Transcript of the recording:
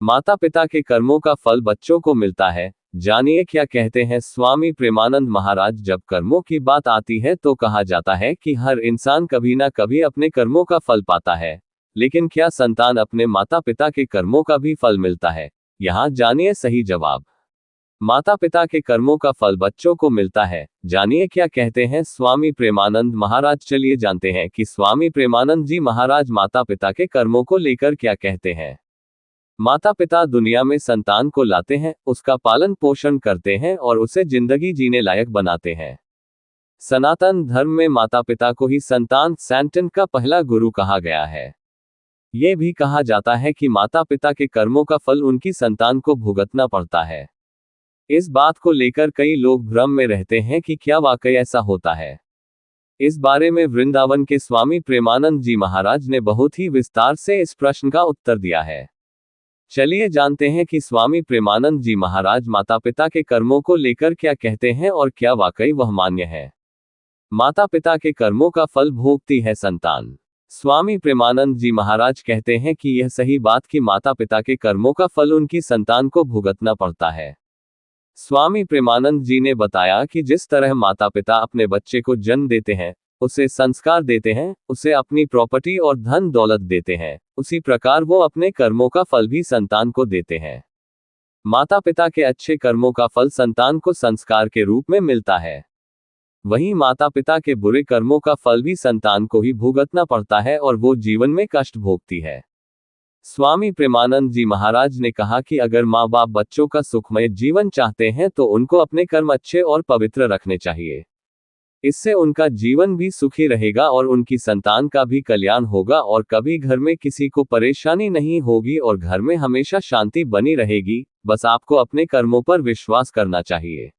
माता पिता के कर्मों का फल बच्चों को मिलता है। जानिए क्या कहते हैं स्वामी प्रेमानंद महाराज। जब कर्मों की बात आती है तो कहा जाता है कि हर इंसान कभी ना कभी अपने कर्मों का फल पाता है, लेकिन क्या संतान अपने माता पिता के कर्मों का भी फल मिलता है? यहाँ जानिए सही जवाब। माता पिता के कर्मों का फल बच्चों को मिलता है। जानिए क्या कहते हैं स्वामी प्रेमानंद महाराज। चलिए जानते हैं कि स्वामी प्रेमानंद जी महाराज माता पिता के कर्मों को लेकर क्या कहते हैं। माता पिता दुनिया में संतान को लाते हैं, उसका पालन पोषण करते हैं और उसे जिंदगी जीने लायक बनाते हैं। सनातन धर्म में माता पिता को ही संतान सैंटन का पहला गुरु कहा गया है। ये भी कहा जाता है कि माता पिता के कर्मों का फल उनकी संतान को भुगतना पड़ता है। इस बात को लेकर कई लोग भ्रम में रहते हैं कि क्या वाकई ऐसा होता है। इस बारे में वृंदावन के स्वामी प्रेमानंद जी महाराज ने बहुत ही विस्तार से इस प्रश्न का उत्तर दिया है। चलिए जानते हैं कि स्वामी प्रेमानंद जी महाराज माता पिता के कर्मों को लेकर क्या कहते हैं और क्या वाकई वह मान्य है। माता पिता के कर्मों का फल भोगती है संतान। स्वामी प्रेमानंद जी महाराज कहते हैं कि यह सही बात कि माता पिता के कर्मों का फल उनकी संतान को भुगतना पड़ता है। स्वामी प्रेमानंद जी ने बताया कि जिस तरह माता पिता अपने बच्चे को जन्म देते हैं, उसे संस्कार देते हैं, उसे अपनी प्रॉपर्टी और धन दौलत देते हैं, उसी प्रकार वो अपने कर्मों का फल भी संतान को देते हैं। माता पिता के अच्छे कर्मों का फल संतान को संस्कार के रूप में मिलता है। वहीं माता पिता के बुरे कर्मों का फल भी संतान को ही भुगतना पड़ता है और वो जीवन में कष्ट भोगती है। स्वामी प्रेमानंद जी महाराज ने कहा कि अगर माँ बाप बच्चों का सुखमय जीवन चाहते हैं तो उनको अपने कर्म अच्छे और पवित्र रखने चाहिए। इससे उनका जीवन भी सुखी रहेगा और उनकी संतान का भी कल्याण होगा और कभी घर में किसी को परेशानी नहीं होगी और घर में हमेशा शांति बनी रहेगी। बस आपको अपने कर्मों पर विश्वास करना चाहिए।